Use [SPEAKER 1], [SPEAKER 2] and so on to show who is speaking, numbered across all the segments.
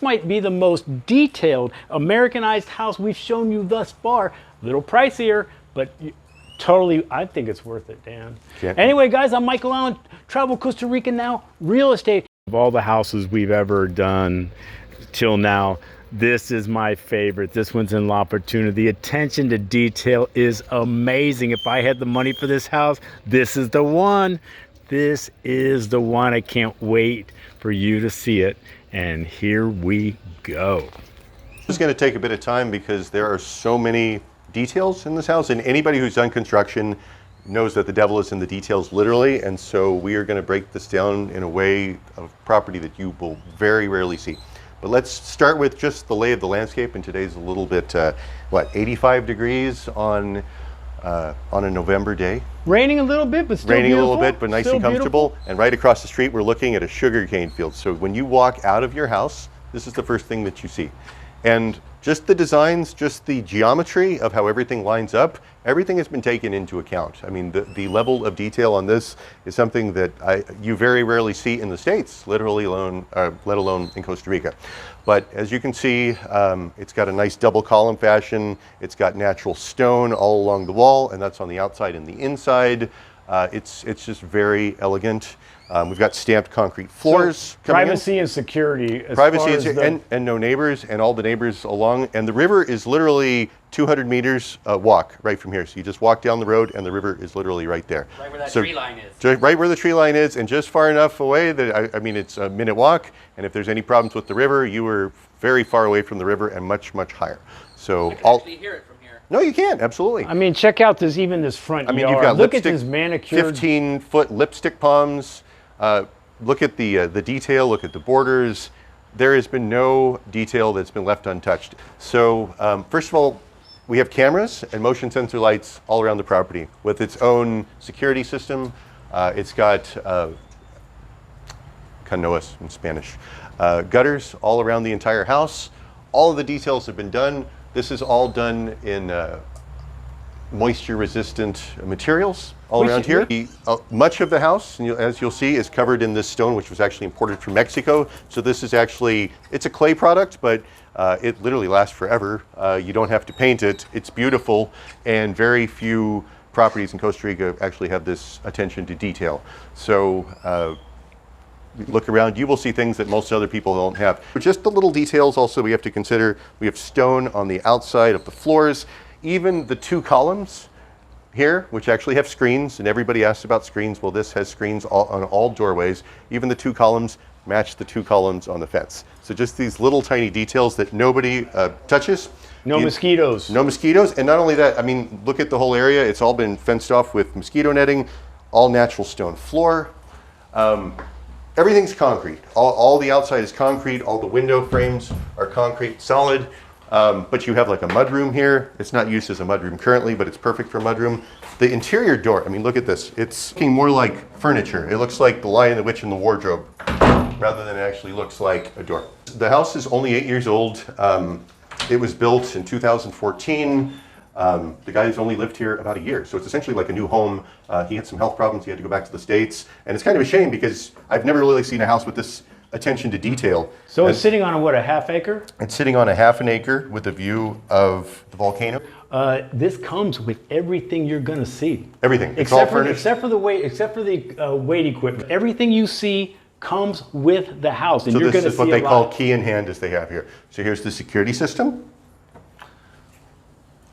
[SPEAKER 1] might be the most detailed Americanized house we've shown you thus far. A little pricier, but totally, I think it's worth it, Dan. Yeah. Anyway, guys, I'm Michael Allen, Travel Costa Rica Now, Real Estate. Of all the houses we've ever done till now, this is my favorite. This one's in La Fortuna. The attention to detail is amazing. If I had the money for this house, this is the one. This is the one. I can't wait for you to see it. And here we go.
[SPEAKER 2] This is going to take a bit of time because there are so many details in this house, and anybody who's done construction knows that the devil is in the details, literally. And so we are going to break this down in a way of property that you will very rarely see. But let's start with just the lay of the landscape. And today's a little bit, 85 degrees on a November day.
[SPEAKER 1] Raining a little bit, but still
[SPEAKER 2] Raining
[SPEAKER 1] beautiful.
[SPEAKER 2] a little bit, but nice and comfortable. And right across the street, we're looking at a sugarcane field. So when you walk out of your house, this is the first thing that you see. And just the designs, just the geometry of how everything lines up, everything has been taken into account. I mean, the level of detail on this is something that you very rarely see in the States, literally let alone in Costa Rica. But as you can see, it's got a nice double column fashion. It's got natural stone all along the wall, and that's on the outside and the inside. It's just very elegant. We've got stamped concrete floors.
[SPEAKER 1] So, privacy and security.
[SPEAKER 2] Privacy and no neighbors, and all the neighbors along. And the river is literally 200 meters walk right from here. So you just walk down the road and the river is literally right there.
[SPEAKER 3] Right where that tree line is.
[SPEAKER 2] Right where the tree line is, and just far enough away that, I mean, it's a minute walk. And if there's any problems with the river, you are very far away from the river and much, much higher. So
[SPEAKER 3] I can actually hear it from here.
[SPEAKER 2] No, you can't, absolutely.
[SPEAKER 1] I mean, check out this, even this front yard.
[SPEAKER 2] You've got
[SPEAKER 1] look at this manicured
[SPEAKER 2] 15-foot lipstick palms. Look at the detail, look at the borders. There has been no detail that's been left untouched. So first of all, we have cameras and motion sensor lights all around the property with its own security system. It's got canoas in Spanish. Gutters all around the entire house. All of the details have been done. This is all done in moisture resistant materials all around here. Much of the house, as you'll see, is covered in this stone, which was actually imported from Mexico. So this is actually, it's a clay product, but it literally lasts forever. You don't have to paint it. It's beautiful, and very few properties in Costa Rica actually have this attention to detail. So look around, you will see things that most other people don't have. Just the little details also we have to consider. We have stone on the outside of the floors. Even the two columns here, which actually have screens, and everybody asks about screens. Well, this has screens on all doorways. Even the two columns match the two columns on the fence. So just these little tiny details that nobody touches.
[SPEAKER 1] No mosquitoes.
[SPEAKER 2] No mosquitoes. And not only that, I mean, look at the whole area. It's all been fenced off with mosquito netting, all natural stone floor. Everything's concrete. All the outside is concrete. All the window frames are concrete, solid. But you have like a mudroom here. It's not used as a mudroom currently, but it's perfect for a mudroom. The interior door, I mean, look at this. It's looking more like furniture. It looks like The Lion, the Witch, and the Wardrobe, rather than it actually looks like a door. The house is only 8 years old. It was built in 2014. The guy's only lived here about a year, so it's essentially like a new home. He had some health problems. He had to go back to the States. And it's kind of a shame because I've never really seen a house with this attention to detail.
[SPEAKER 1] So it's sitting on a half acre?
[SPEAKER 2] It's sitting on a half an acre with a view of the volcano.
[SPEAKER 1] This comes with everything you're gonna see.
[SPEAKER 2] Everything. It's all furnished.
[SPEAKER 1] Except for the weight equipment. Everything you see comes with the house, and
[SPEAKER 2] so
[SPEAKER 1] you're
[SPEAKER 2] this
[SPEAKER 1] gonna
[SPEAKER 2] is what
[SPEAKER 1] see
[SPEAKER 2] they call key in hand, as they have here. So here's the security system.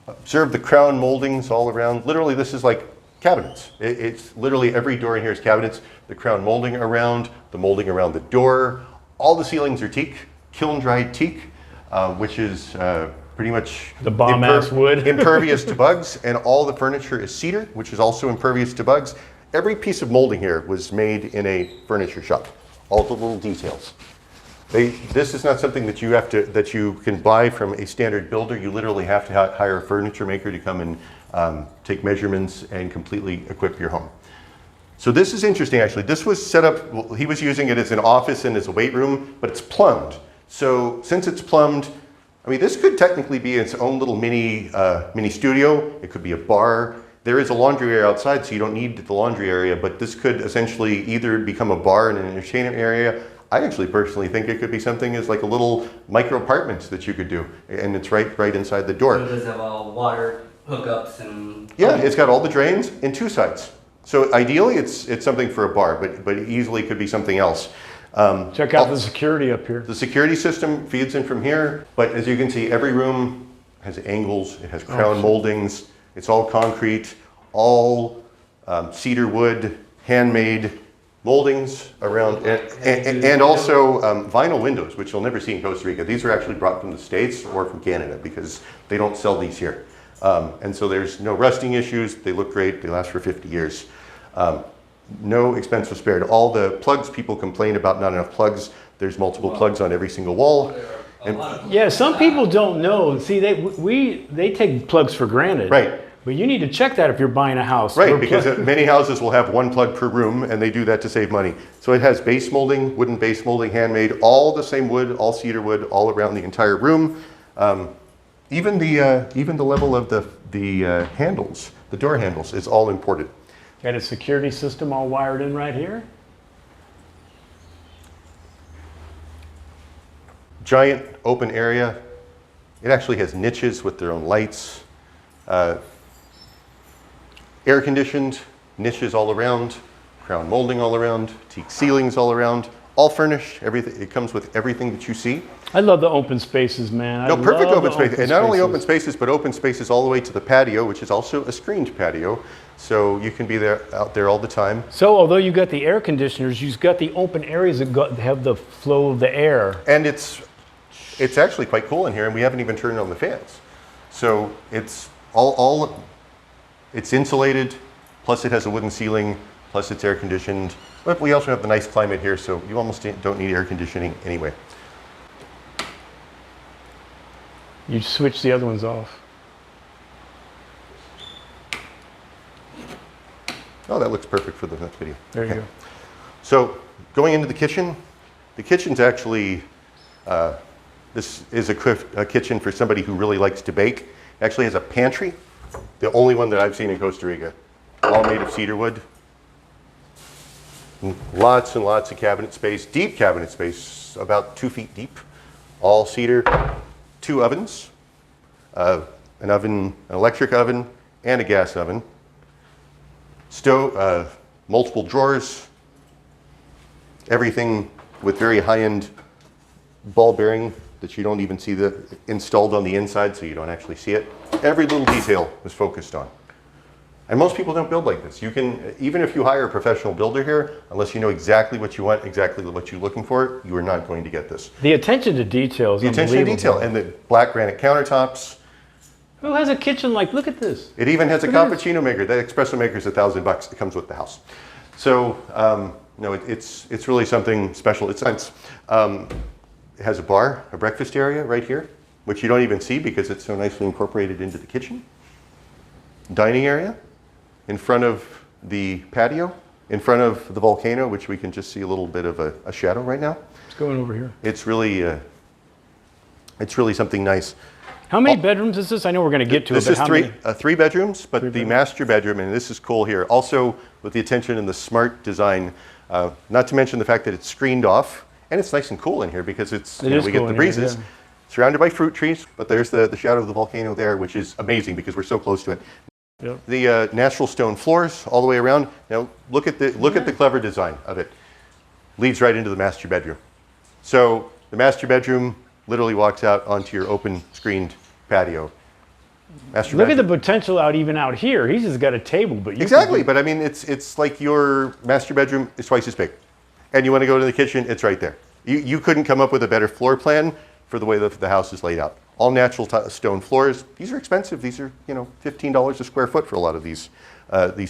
[SPEAKER 2] Observe the crown moldings all around. Literally, this is like cabinets. It's literally every door in here is cabinets. The crown molding around, the molding around the door. All the ceilings are teak, kiln dried teak, which is pretty much
[SPEAKER 1] the bomb-ass wood.
[SPEAKER 2] Impervious to bugs. And all the furniture is cedar, which is also impervious to bugs. Every piece of molding here was made in a furniture shop. All the little details. This is not something that you can buy from a standard builder. You literally have to hire a furniture maker to come and take measurements and completely equip your home. So this is interesting, actually. This was set up, well, he was using it as an office and as a weight room, but it's plumbed. So since it's plumbed, I mean, this could technically be its own little mini studio. It could be a bar. There is a laundry area outside, so you don't need the laundry area, but this could essentially either become a bar and an entertainment area, I actually personally think it could be something as like a little micro apartment that you could do, and it's right inside the door.
[SPEAKER 3] So does it have all water hookups and?
[SPEAKER 2] Yeah, it's got all the drains in two sides. So ideally, it's something for a bar, but it easily could be something else.
[SPEAKER 1] Check out the security up here.
[SPEAKER 2] The security system feeds in from here, but as you can see, every room has angles, it has crown moldings, it's all concrete, all cedar wood, handmade moldings around, and also vinyl windows, which you'll never see in Costa Rica. These are actually brought from the States or from Canada because they don't sell these here. And so there's no rusting issues, they look great, they last for 50 years. No expense was spared. All the plugs, people complain about not enough plugs. There's multiple plugs on every single wall. And
[SPEAKER 1] Yeah, some people don't know. See, they take plugs for granted.
[SPEAKER 2] Right.
[SPEAKER 1] But you need to check that if you're buying a house.
[SPEAKER 2] right, because many houses will have one plug per room, and they do that to save money. So it has base molding, wooden base molding, handmade, all the same wood, all cedar wood, all around the entire room. Even the level of the handles, the door handles, is all imported.
[SPEAKER 1] Got a security system all wired in right here.
[SPEAKER 2] Giant open area. It actually has niches with their own lights. Air conditioned, niches all around, crown molding all around, teak ceilings all around, all furnished. Everything. It comes with everything that you see.
[SPEAKER 1] I love the open spaces, man.
[SPEAKER 2] No, perfect
[SPEAKER 1] love
[SPEAKER 2] open
[SPEAKER 1] the
[SPEAKER 2] space. And not only open spaces, but open spaces all the way to the patio, which is also a screened patio. So you can be out there all the time.
[SPEAKER 1] So although you got the air conditioners, you've got the open areas that have the flow of the air.
[SPEAKER 2] And it's actually quite cool in here, and we haven't even turned on the fans. So it's it's insulated, plus it has a wooden ceiling, plus it's air conditioned. But we also have the nice climate here, so you almost don't need air conditioning anyway.
[SPEAKER 1] You switch the other ones off.
[SPEAKER 2] Oh, that looks perfect for the next video.
[SPEAKER 1] There you go.
[SPEAKER 2] So going into the kitchen's actually, this is a kitchen for somebody who really likes to bake. It actually has a pantry, the only one that I've seen in Costa Rica, all made of cedar wood. Lots and lots of cabinet space, deep cabinet space, about 2 feet deep, all cedar. 2 ovens, an electric oven, and a gas oven. Stove, multiple drawers, everything with very high-end ball bearing that you don't even see installed on the inside, so you don't actually see it. Every little detail was focused on. And most people don't build like this. You can, even if you hire a professional builder here, unless you know exactly what you want, exactly what you're looking for, you are not going to get this.
[SPEAKER 1] The attention to detail is
[SPEAKER 2] The attention to detail, and the black granite countertops.
[SPEAKER 1] Who has a kitchen like, look at this.
[SPEAKER 2] It even has a cappuccino maker. That espresso maker is $1,000. It comes with the house. So, no, it's really something special. It has a bar, a breakfast area right here, which you don't even see because it's so nicely incorporated into the kitchen. Dining area in front of the patio, in front of the volcano, which we can just see a little bit of a shadow right now.
[SPEAKER 1] It's going over here.
[SPEAKER 2] It's really something nice.
[SPEAKER 1] How many bedrooms is this? I know we're going to get to it.
[SPEAKER 2] This is
[SPEAKER 1] how
[SPEAKER 2] three
[SPEAKER 1] many?
[SPEAKER 2] bedrooms, but the master bedroom, and this is cool here, also with the attention and the smart design, not to mention the fact that it's screened off, and it's nice and cool in here because we get the breezes.
[SPEAKER 1] Yeah.
[SPEAKER 2] Surrounded by fruit trees, but there's the shadow of the volcano there, which is amazing because we're so close to it.
[SPEAKER 1] Yep.
[SPEAKER 2] The natural stone floors all the way around. Now look at the clever design of it. Leads right into the master bedroom. So the master bedroom literally walks out onto your open screened patio.
[SPEAKER 1] Look at the potential even out here. He's just got a table, but
[SPEAKER 2] exactly. But I mean, it's like your master bedroom is twice as big, and you want to go to the kitchen, it's right there. You couldn't come up with a better floor plan for the way that the house is laid out. All natural stone floors. These are expensive. These are, $15 a square foot for a lot of these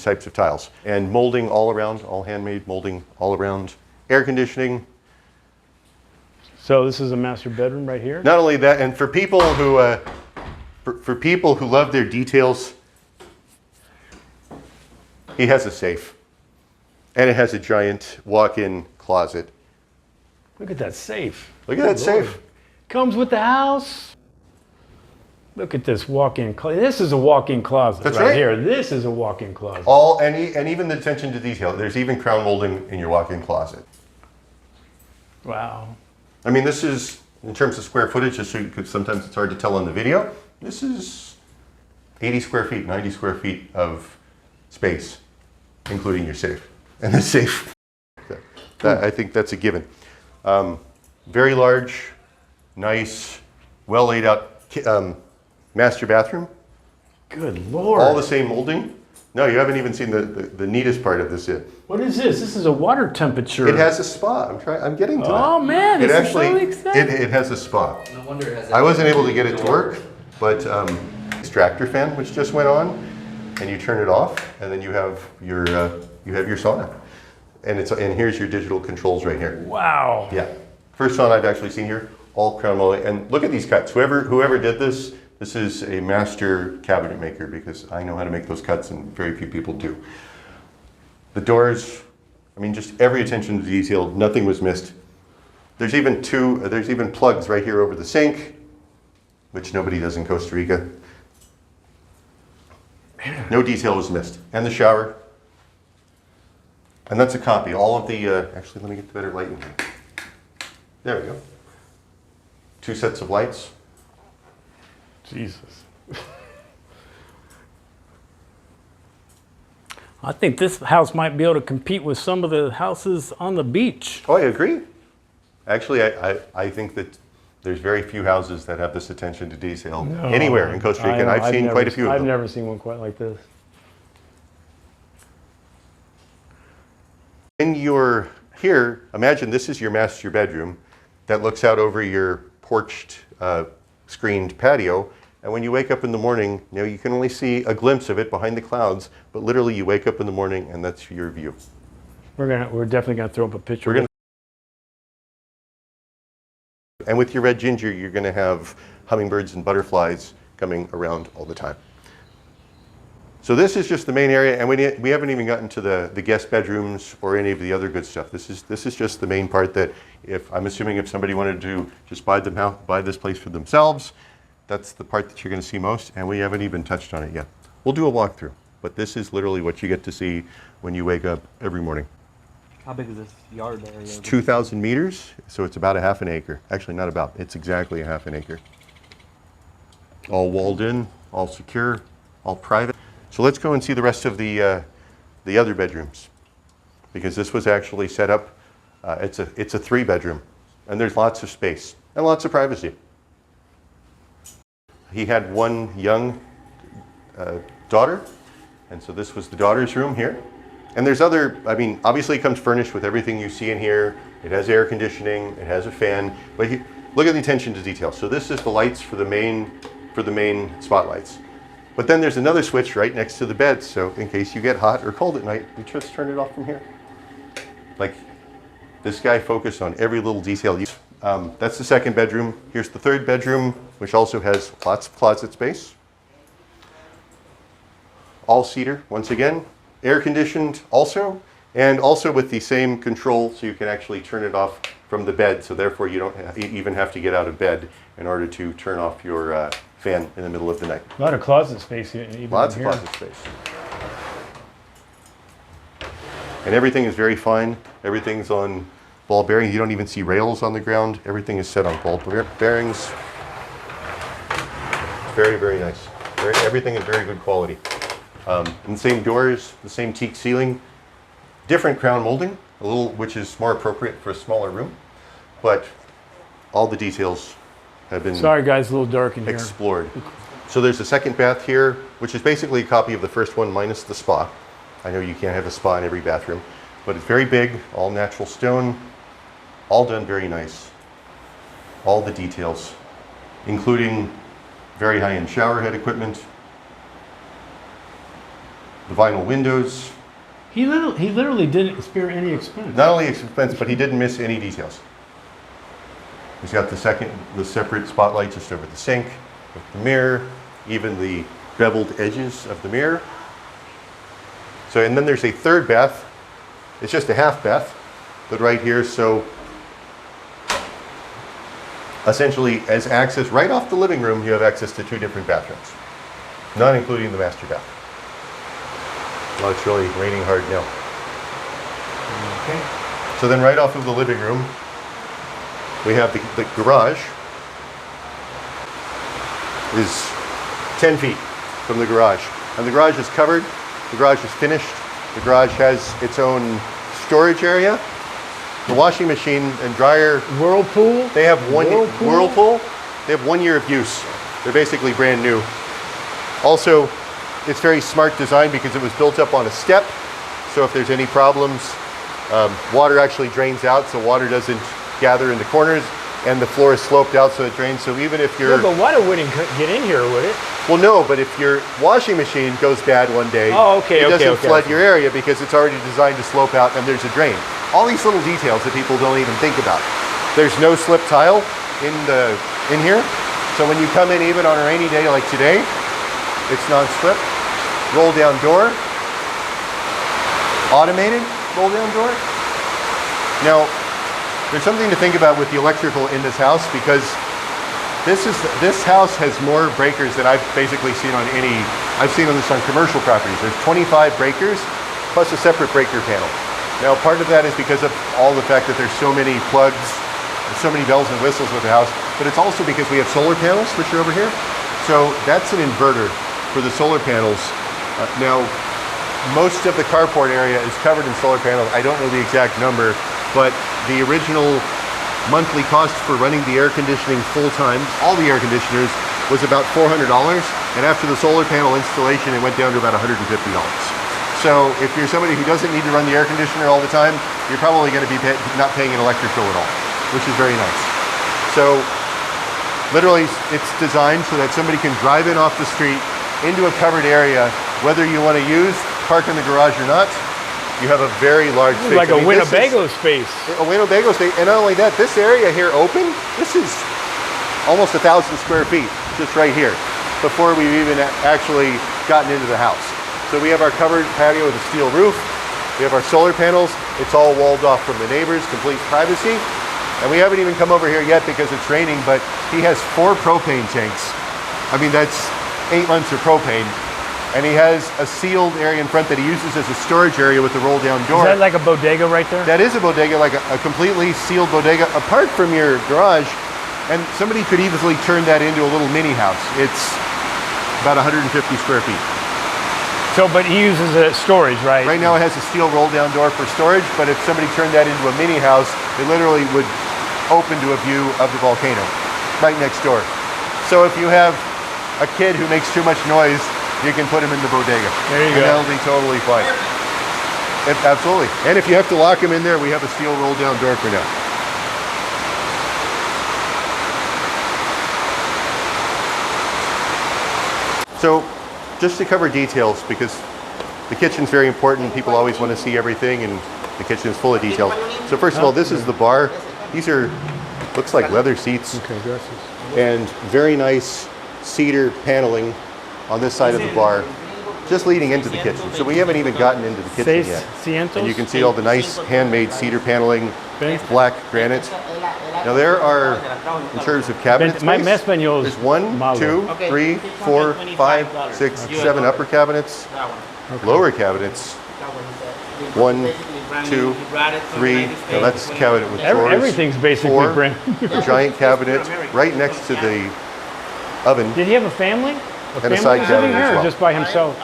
[SPEAKER 2] types of tiles. And molding all around, all handmade molding all around. Air conditioning.
[SPEAKER 1] So this is a master bedroom right here.
[SPEAKER 2] Not only that, and for people who love their details, he has a safe, and it has a giant walk-in closet.
[SPEAKER 1] Look at that safe.
[SPEAKER 2] Look at that safe.
[SPEAKER 1] Comes with the house. Look at this walk-in closet. This is a walk-in closet.
[SPEAKER 2] That's right
[SPEAKER 1] here. This is a walk-in closet.
[SPEAKER 2] And even the attention to detail. There's even crown molding in your walk-in closet.
[SPEAKER 1] Wow.
[SPEAKER 2] I mean, this is, in terms of square footage, just so you could, sometimes it's hard to tell on the video, this is 80 square feet, 90 square feet of space, including your safe. And the safe, I think that's a given. Very large, nice, well laid out master bathroom.
[SPEAKER 1] Good Lord.
[SPEAKER 2] All the same molding. No, you haven't even seen the neatest part of this yet.
[SPEAKER 1] What is this? This is a water temperature.
[SPEAKER 2] It has a spa. I'm getting to that.
[SPEAKER 1] Oh man,
[SPEAKER 2] It
[SPEAKER 1] this
[SPEAKER 2] actually,
[SPEAKER 1] is so exciting.
[SPEAKER 2] it has a spa.
[SPEAKER 3] No wonder it has
[SPEAKER 2] I wasn't able to get it to work, but extractor fan, which just went on, and you turn it off, and then you have your sauna, and here's your digital controls right here.
[SPEAKER 1] Wow.
[SPEAKER 2] Yeah, first sauna I've actually seen here, all crown molding, and look at these cuts. Whoever did this is a master cabinet maker, because I know how to make those cuts, and very few people do. The doors, I mean, just every attention to detail. Nothing was missed. There's even plugs right here over the sink, which nobody does in Costa Rica. No detail was missed. And the shower. And that's a copy. All of the, actually, let me get the better light in here. There we go. 2 sets of lights.
[SPEAKER 1] Jesus. I think this house might be able to compete with some of the houses on the beach.
[SPEAKER 2] Oh, I agree. Actually, I think that there's very few houses that have this attention to detail anywhere in Costa Rica, and I've seen quite a few of them.
[SPEAKER 1] I've never seen one quite like this.
[SPEAKER 2] When you're here, imagine this is your master bedroom that looks out over your porched, screened patio. And when you wake up in the morning, you can only see a glimpse of it behind the clouds, but literally you wake up in the morning and that's your view.
[SPEAKER 1] We're definitely gonna throw up a picture.
[SPEAKER 2] And with your red ginger, you're gonna have hummingbirds and butterflies coming around all the time. So this is just the main area, and we haven't even gotten to the guest bedrooms or any of the other good stuff. This is just the main part that, I'm assuming if somebody wanted to just buy this place for themselves, that's the part that you're going to see most, and we haven't even touched on it yet. We'll do a walkthrough, but this is literally what you get to see when you wake up every morning.
[SPEAKER 3] How big is this yard area?
[SPEAKER 2] It's 2,000 meters, so it's about a half an acre. Actually, not about, it's exactly a half an acre. All walled in, all secure, all private. So let's go and see the rest of the other bedrooms, because this was actually set up, it's a 3-bedroom, and there's lots of space and lots of privacy. He had one young daughter, and so this was the daughter's room here. And there's obviously it comes furnished with everything you see in here. It has air conditioning, it has a fan, but look at the attention to detail. So this is the lights for the main spotlights. But then there's another switch right next to the bed, so in case you get hot or cold at night, you just turn it off from here. Like, this guy focused on every little detail. That's the 2nd bedroom. Here's the 3rd bedroom, which also has lots of closet space. All cedar, once again. Air conditioned also, and also with the same control, so you can actually turn it off from the bed, so therefore you don't even have to get out of bed in order to turn off your fan in the middle of the night.
[SPEAKER 1] A lot of closet space here.
[SPEAKER 2] Lots of closet space. And everything is very fine. Everything's on ball bearings. You don't even see rails on the ground. Everything is set on ball bearings. Very, very nice. Everything is very good quality. And the same doors, the same teak ceiling, different crown molding, which is more appropriate for a smaller room, but all the details have been
[SPEAKER 1] Sorry guys, a little dark in here.
[SPEAKER 2] explored. So there's a 2nd bath here, which is basically a copy of the first one minus the spa. I know you can't have a spa in every bathroom, but it's very big, all natural stone, all done very nice. All the details, including very high-end shower head equipment, the vinyl windows.
[SPEAKER 1] He literally didn't spare any expense.
[SPEAKER 2] Not only expense, but he didn't miss any details. He's got the separate spotlight just over the sink, with the mirror, even the beveled edges of the mirror. So, and then there's a 3rd bath. It's just a half bath, but right here, so essentially as access right off the living room, you have access to 2 different bathrooms, not including the master bath. Well, it's really raining hard now.
[SPEAKER 1] Okay.
[SPEAKER 2] So then right off of the living room, We have the garage is 10 feet from the garage. And the garage is covered. The garage is finished. The garage has its own storage area. The washing machine and dryer.
[SPEAKER 1] Whirlpool?
[SPEAKER 2] They have Whirlpool. They have 1 year of use. They're basically brand new. Also, it's very smart design because it was built up on a step. So if there's any problems, water actually drains out, so water doesn't gather in the corners, and the floor is sloped out so it drains. So even if you're...
[SPEAKER 1] Yeah, but water wouldn't get in here, would it?
[SPEAKER 2] Well, no, but if your washing machine goes bad one day, it doesn't flood your area because it's already designed to slope out and there's a drain. All these little details that people don't even think about. There's no slip tile in here. So when you come in even on a rainy day like today, it's non-slip. Roll down door. Automated roll down door. Now, there's something to think about with the electrical in this house because this house has more breakers than I've basically seen on I've seen this on commercial properties. There's 25 breakers plus a separate breaker panel. Now, part of that is because of all the fact that there's so many plugs, so many bells and whistles with the house, but it's also because we have solar panels, which are over here. So that's an inverter for the solar panels. Now, most of the carport area is covered in solar panels. I don't know the exact number, but the original monthly cost for running the air conditioning full time, all the air conditioners, was about $400. And after the solar panel installation, it went down to about $150. So if you're somebody who doesn't need to run the air conditioner all the time, you're probably going to be not paying an electric bill at all, which is very nice. So literally it's designed so that somebody can drive in off the street into a covered area, whether you want to park in the garage or not. You have a very large space.
[SPEAKER 1] Like a Winnebago space.
[SPEAKER 2] A Winnebago space. And not only that, this area here open, this is almost 1,000 square feet, just right here, before we've even actually gotten into the house. So we have our covered patio with a steel roof. We have our solar panels. It's all walled off from the neighbors, complete privacy. And we haven't even come over here yet because it's raining, but he has 4 propane tanks. I mean, that's 8 months of propane. And he has a sealed area in front that he uses as a storage area with the roll down door.
[SPEAKER 1] Is that like a bodega right there?
[SPEAKER 2] That is a bodega, like a completely sealed bodega apart from your garage. And somebody could easily turn that into a little mini house. It's about 150 square feet.
[SPEAKER 1] So, but he uses a storage, right?
[SPEAKER 2] Right now it has a steel roll down door for storage, but if somebody turned that into a mini house, it literally would open to a view of the volcano right next door. So if you have a kid who makes too much noise, you can put him in the bodega.
[SPEAKER 1] There you go.
[SPEAKER 2] And that'll be totally fine. Absolutely. And if you have to lock him in there, we have a steel roll down door for now. So just to cover details, because the kitchen's very important, people always want to see everything, and the kitchen is full of detail. So first of all, this is the bar. These are, looks like leather seats.
[SPEAKER 1] Okay, dresses.
[SPEAKER 2] And very nice cedar paneling on this side of the bar, just leading into the kitchen. So we haven't even gotten into the kitchen yet. And you can see all the nice handmade cedar paneling, black granite. Now there are, in terms of cabinet
[SPEAKER 1] My
[SPEAKER 2] space,
[SPEAKER 1] manual
[SPEAKER 2] there's 1, 2, 3, 4, 5, 6, 7 upper cabinets, lower cabinets, 1, 2, 3. Now that's cabinet with drawers.
[SPEAKER 1] Everything's basically
[SPEAKER 2] 4,
[SPEAKER 1] brand new.
[SPEAKER 2] a giant cabinet right next to the oven.
[SPEAKER 1] Did he have a family?
[SPEAKER 2] And a side cabinet as well.
[SPEAKER 1] Or just by himself?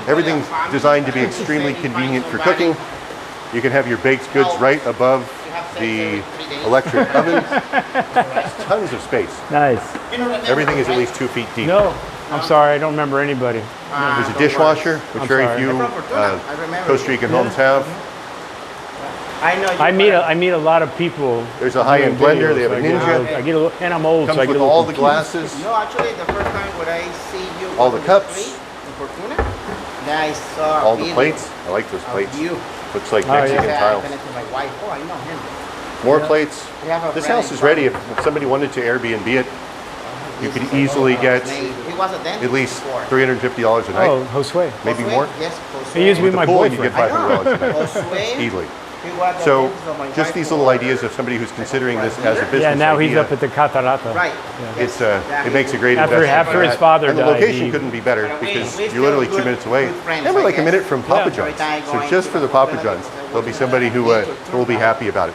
[SPEAKER 2] Everything's designed to be extremely convenient for cooking. You can have your baked goods right above the electric oven. Tons of space.
[SPEAKER 1] Nice.
[SPEAKER 2] Everything is at least 2 feet deep.
[SPEAKER 1] No, I'm sorry, I don't remember anybody.
[SPEAKER 2] There's a dishwasher, which very few Costa Rican homes have.
[SPEAKER 1] I meet a lot of people.
[SPEAKER 2] There's a high-end blender. They have a Ninja.
[SPEAKER 1] I get a little, and I'm old,
[SPEAKER 2] Comes
[SPEAKER 1] so I get
[SPEAKER 2] with
[SPEAKER 1] a little
[SPEAKER 2] all the
[SPEAKER 1] confused.
[SPEAKER 2] glasses.
[SPEAKER 4] No, actually, the first time when I see you
[SPEAKER 2] All the cups.
[SPEAKER 4] in Fortuna, then I saw
[SPEAKER 2] All the plates. I like those plates.
[SPEAKER 4] You.
[SPEAKER 2] Looks like
[SPEAKER 1] Oh, yeah.
[SPEAKER 2] Mexican
[SPEAKER 4] I
[SPEAKER 2] tiles.
[SPEAKER 4] sent it to my wife. Oh, I know him.
[SPEAKER 2] More plates.
[SPEAKER 4] We have a
[SPEAKER 2] This
[SPEAKER 4] friend
[SPEAKER 2] house
[SPEAKER 4] in
[SPEAKER 2] is ready. If somebody wanted to Airbnb it, you could easily get
[SPEAKER 4] He was a dentist
[SPEAKER 2] at least
[SPEAKER 4] before.
[SPEAKER 2] $350 a night.
[SPEAKER 1] Oh, Josue.
[SPEAKER 2] Maybe
[SPEAKER 4] Josue?
[SPEAKER 2] more.
[SPEAKER 4] Yes, Josue.
[SPEAKER 1] He used to be
[SPEAKER 2] With
[SPEAKER 1] my
[SPEAKER 2] the pool, you
[SPEAKER 1] boyfriend.
[SPEAKER 2] get $500 a night.
[SPEAKER 4] Josue,
[SPEAKER 2] Easily.
[SPEAKER 4] he was the
[SPEAKER 2] So
[SPEAKER 4] dentist of my
[SPEAKER 2] just
[SPEAKER 4] wife
[SPEAKER 2] these
[SPEAKER 4] for-
[SPEAKER 2] little ideas of somebody who's considering this as a business
[SPEAKER 1] Yeah, now he's
[SPEAKER 2] idea,
[SPEAKER 1] up at the Catarata.
[SPEAKER 4] Right.
[SPEAKER 2] it's it makes a great
[SPEAKER 1] After-
[SPEAKER 2] investment.
[SPEAKER 1] after
[SPEAKER 2] for
[SPEAKER 1] his
[SPEAKER 2] that.
[SPEAKER 1] father
[SPEAKER 2] and the
[SPEAKER 1] died,
[SPEAKER 2] location
[SPEAKER 1] he-
[SPEAKER 2] couldn't be better because
[SPEAKER 4] we're
[SPEAKER 2] you're literally
[SPEAKER 4] still
[SPEAKER 2] 2 minutes away.
[SPEAKER 4] good friends,
[SPEAKER 2] And we're
[SPEAKER 4] I
[SPEAKER 2] like a
[SPEAKER 4] guess.
[SPEAKER 2] minute from Papa
[SPEAKER 1] Yeah.
[SPEAKER 2] John's.
[SPEAKER 4] Every time
[SPEAKER 2] So
[SPEAKER 4] going
[SPEAKER 2] just
[SPEAKER 4] to
[SPEAKER 2] for the Papa John's, there'll be somebody who will be happy about it.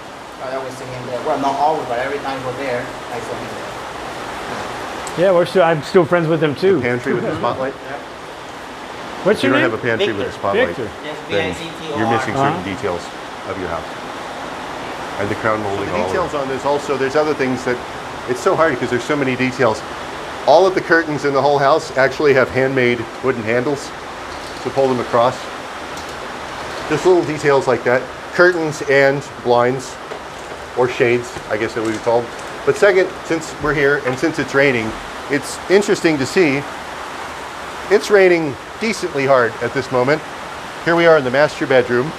[SPEAKER 4] always see him there. Well, not always, but every time we're there, I saw him there.
[SPEAKER 1] Yeah, I'm still friends with him too.
[SPEAKER 2] Pantry with the spotlight.
[SPEAKER 1] What's
[SPEAKER 2] If you
[SPEAKER 1] your
[SPEAKER 2] don't
[SPEAKER 1] name?
[SPEAKER 2] have a pantry with a spotlight,
[SPEAKER 1] Victor.
[SPEAKER 4] Yes,
[SPEAKER 2] then
[SPEAKER 4] VICTOR.
[SPEAKER 2] you're missing certain
[SPEAKER 1] Uh-huh.
[SPEAKER 2] details of your house. And the crown molding. The details on this also, there's other things that, it's so hard because there's so many details. All of the curtains in the whole house actually have handmade wooden handles to pull them across. Just little details like that. Curtains and blinds, or shades, I guess that we would call them. But second, since we're here and since it's raining, it's interesting to see it's raining decently hard at this moment. Here we are in the master bedroom,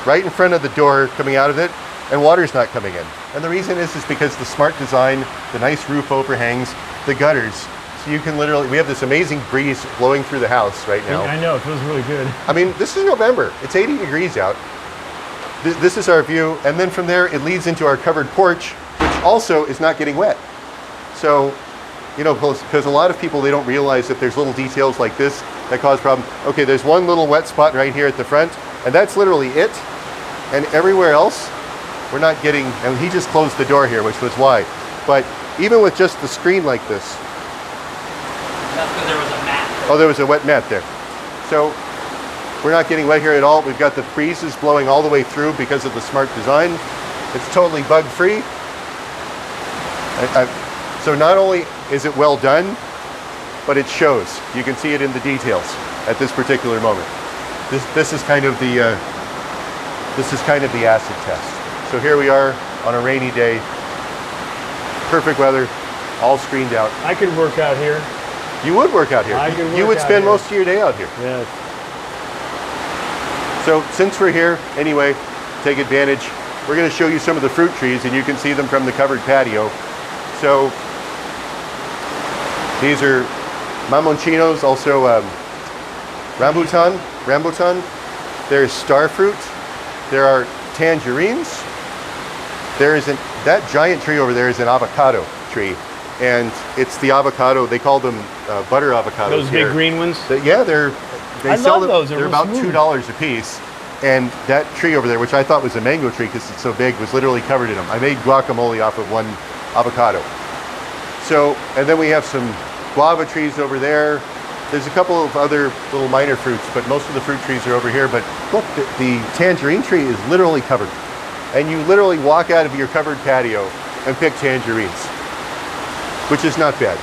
[SPEAKER 2] right in front of the door coming out of it, and water's not coming in. And the reason is because the smart design, the nice roof overhangs, the gutters. So you can literally, we have this amazing breeze blowing through the house right now.
[SPEAKER 1] I know, it feels really good.
[SPEAKER 2] I mean, this is November. It's 80 degrees out. This is our view. And then from there, it leads into our covered porch, which also is not getting wet. So, you know, because a lot of people, they don't realize that there's little details like this that cause problems. Okay, there's one little wet spot right here at the front, and that's literally it. And everywhere else, we're not getting, and he just closed the door here, which was why. But even with just the screen like this.
[SPEAKER 3] That's because there was a mat.
[SPEAKER 2] Oh, there was a wet mat there. So we're not getting wet here at all. We've got the breezes blowing all the way through because of the smart design. It's totally bug-free. So not only is it well done, but it shows. You can see it in the details at this particular moment. This is kind of the acid test. So here we are on a rainy day, perfect weather, all screened out.
[SPEAKER 1] I could work out here.
[SPEAKER 2] You would work out here.
[SPEAKER 1] I could
[SPEAKER 2] You
[SPEAKER 1] work
[SPEAKER 2] would
[SPEAKER 1] out
[SPEAKER 2] spend
[SPEAKER 1] here.
[SPEAKER 2] most of your day out here.
[SPEAKER 1] Yes.
[SPEAKER 2] So since we're here, anyway, take advantage. We're going to show you some of the fruit trees, and you can see them from the covered patio. So these are mamonchinos, also rambutan. There's star fruit. There are tangerines. That giant tree over there is an avocado tree, and it's the avocado. They call them butter avocados.
[SPEAKER 1] Those
[SPEAKER 2] here.
[SPEAKER 1] big green ones?
[SPEAKER 2] Yeah, they
[SPEAKER 1] I
[SPEAKER 2] sell
[SPEAKER 1] love
[SPEAKER 2] them.
[SPEAKER 1] those. They're
[SPEAKER 2] They're
[SPEAKER 1] real
[SPEAKER 2] about
[SPEAKER 1] smooth.
[SPEAKER 2] $2 a piece. And that tree over there, which I thought was a mango tree because it's so big, was literally covered in them. I made guacamole off of one avocado. So, and then we have some guava trees over there. There's a couple of other little minor fruits, but most of the fruit trees are over here. But look, the tangerine tree is literally covered. And you literally walk out of your covered patio and pick tangerines, which is not bad.